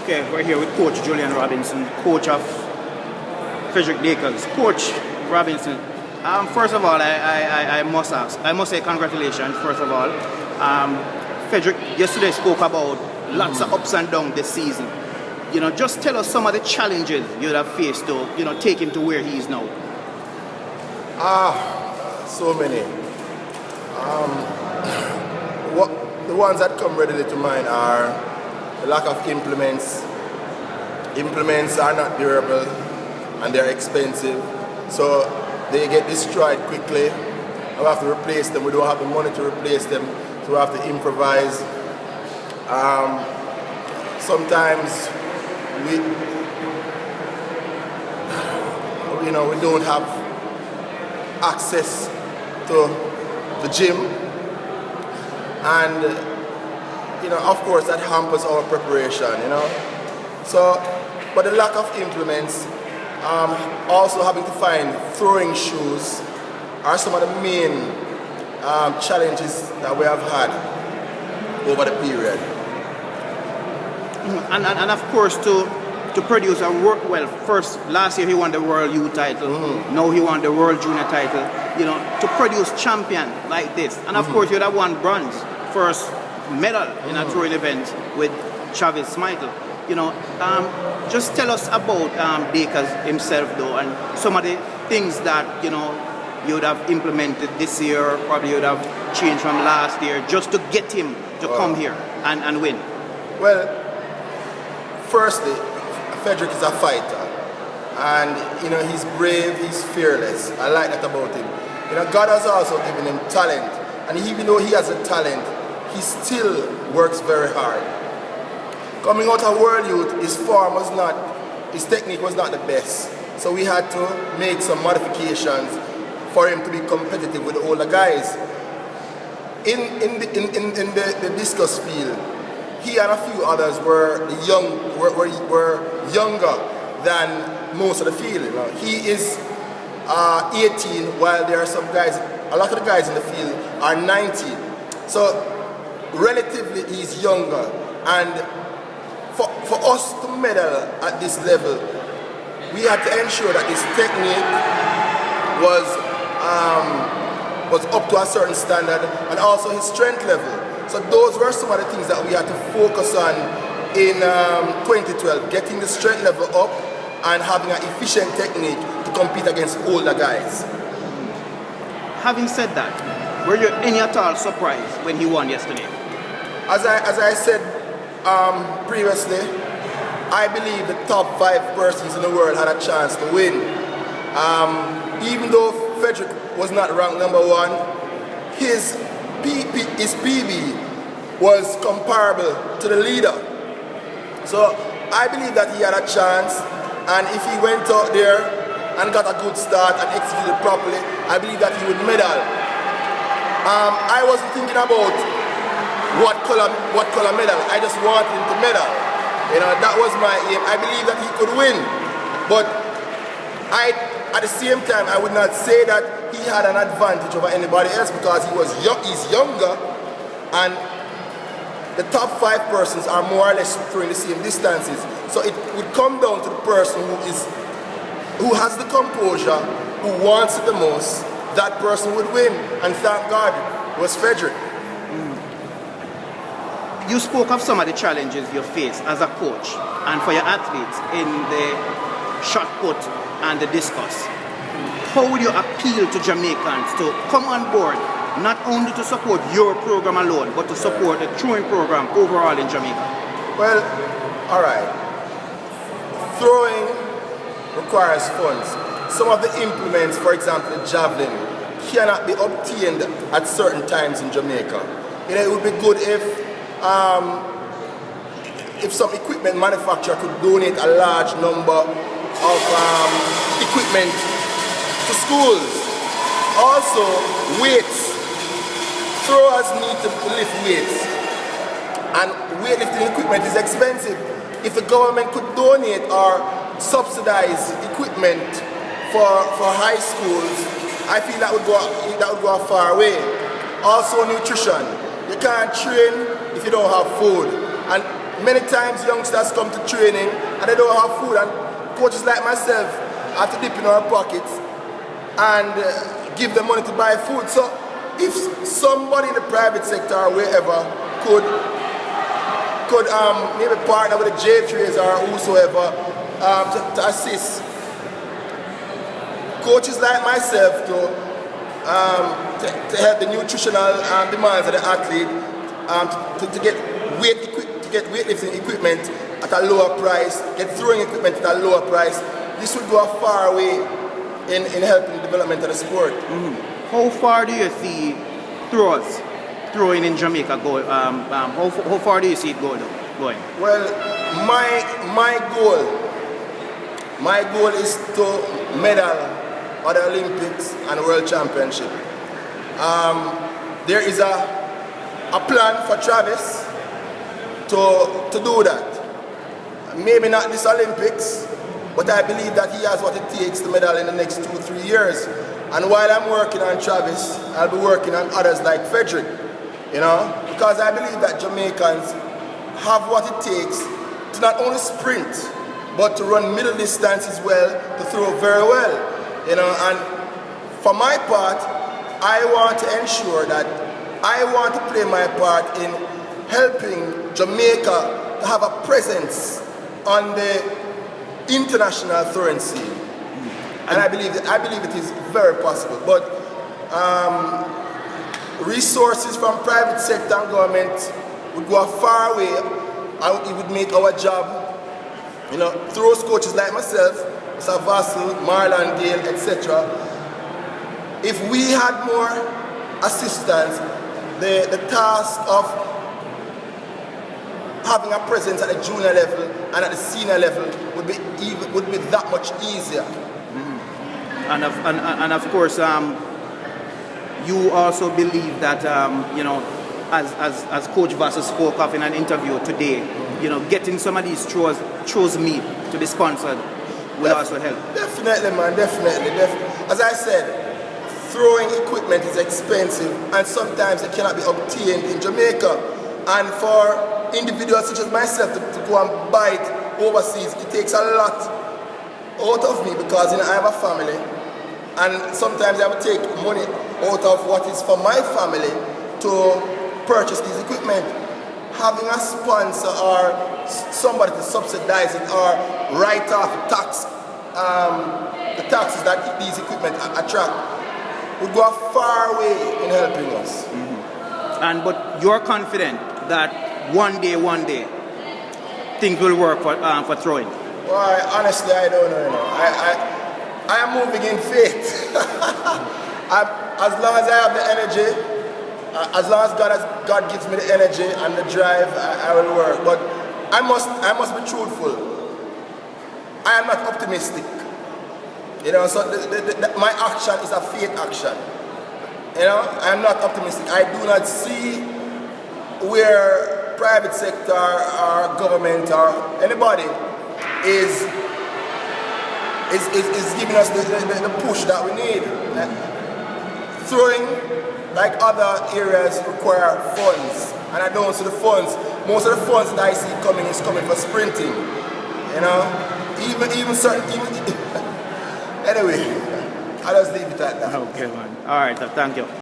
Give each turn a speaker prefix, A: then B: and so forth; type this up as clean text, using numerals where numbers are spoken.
A: Okay, we're here with Coach Julian Robinson, coach of Fedrick Dacres. Coach Robinson, first of all, I must say congratulations, first of all. Fedrick yesterday spoke about lots of ups and downs this season. You know, just tell us some of the challenges you'd have faced to, you know, take him to where he is now.
B: So many. The ones that come readily to mind are the lack of implements. Implements are not durable and they're expensive, so they get destroyed quickly. We have to replace them. We don't have the money to replace them, so we have to improvise. Sometimes we don't have access to the gym, and of course that hampers our preparation. So, but the lack of implements, also having to find throwing shoes, are some of the main challenges that we have had over the period.
A: And of course to produce a first last year he won the World Youth title, now he won the World Junior title. To produce champion like this, and of course you'd have won bronze, first medal in a throwing event with Trevaes Smikle. Just tell us about Dacres himself though, and some of the things that you would have implemented this year, probably you would have changed from last year, just to get him to come here and win.
B: Well, firstly, Fedrick is a fighter, and he's brave, he's fearless. I like that about him. God has also given him talent, and even though he has a talent, he still works very hard. Coming out of World Youth, his technique was not the best, so we had to make some modifications for him to be competitive with the older guys. In the discus field, he and a few others were younger than most of the field. He is 18, while there are some guys, a lot of the guys in the field are 90. So relatively he's younger, and for us to medal at this level, we had to ensure that his technique was up to a certain standard, and also his strength level. So those were some of the things that we had to focus on in 2012, getting the strength level up and having an efficient technique to compete against older guys.
A: Having said that, were you any at all surprised when he won yesterday?
B: As I said previously, I believe the top 5 persons in the world had a chance to win. Even though Fedrick was not ranked #1, his PB was comparable to the leader. So I believe that he had a chance, and if he went out there and got a good start and executed properly, I believe that he would medal. I wasn't thinking about what color medal. I just wanted him to medal. That was my aim. I believe that he could win, but at the same time, I would not say that he had an advantage over anybody else, because he's younger, and the top 5 persons are more or less throwing the same distances. So it would come down to the person who has the composure, who wants it the most. That person would win, and thank God it was Fedrick.
A: You spoke of some of the challenges you face as a coach and for your athletes in the shot put and the discus. How would you appeal to Jamaicans to come on board, not only to support your program alone, but to support the throwing program overall in Jamaica?
B: Well, all right. Throwing requires funds. Some of the implements, for example, the javelin, cannot be obtained at certain times in Jamaica. It would be good if some equipment manufacturer could donate a large number of equipment to schools. Also, weights. Throwers need to lift weights, and weightlifting equipment is expensive. If the government could donate or subsidize equipment for high schools, I feel that would go a far way. Also, nutrition. You can't train if you don't have food, and many times youngsters come to training and they don't have food, and coaches like myself have to dip in our pockets and give them money to buy food. So if somebody in the private sector or wherever could maybe partner with the Trevaes or whosoever to assist coaches like myself to help the nutritional demands of the athlete, to get weightlifting equipment at a lower price, get throwing equipment at a lower price, this would go a far way in helping the development of the sport.
A: How far do you see throwing in Jamaica go? How far do you see it going?
B: Well, my goal is to medal at the Olympics and World Championship. There is a plan for Trevaes to do that. Maybe not this Olympics, but I believe that he has what it takes to medal in the next 2-3 years. And while I'm working on Trevaes, I'll be working on others like Fedrick, because I believe that Jamaicans have what it takes to not only sprint, but to run middle distance as well, to throw very well. And for my part, I want to ensure that I want to play my part in helping Jamaica to have a presence on the international throwing scene. And I believe it is very possible. But resources from private sector and government would go a far way, and it would make our job, throws coaches like myself, Sir Vassal, Marlon Gale, etc. If we had more assistance, the task of having a presence at the junior level and at the senior level would be that much easier.
A: And of course, you also believe that as Coach Vassal spoke of in an interview today, getting some of these throws meat to be sponsored will also help. Definitely,
B: man, definitely. As I said, throwing equipment is expensive and sometimes it cannot be obtained in Jamaica. And for individuals such as myself to go and buy it overseas, it takes a lot out of me because I have a family, and sometimes I have to take money out of what is for my family to purchase these equipment. Having a sponsor or somebody to subsidize it or write off the taxes that these equipment attract would go a far way in helping us.
A: But you're confident that one day things will work for throwing?
B: Well, honestly, I don't know. I am moving in faith. As long as I have the energy, as long as God gives me the energy and the drive, I will work. But I must be truthful. I am not optimistic. So my action is a faith action. I am not optimistic. I do not see where private sector or government or anybody is giving us the push that we need. Throwing, like other areas, require funds, and I don't see the funds. Most of the funds that I see coming is coming for sprinting. Even certain. Anyway, I'll just leave it at that.
A: Okay, man. All right, thank you.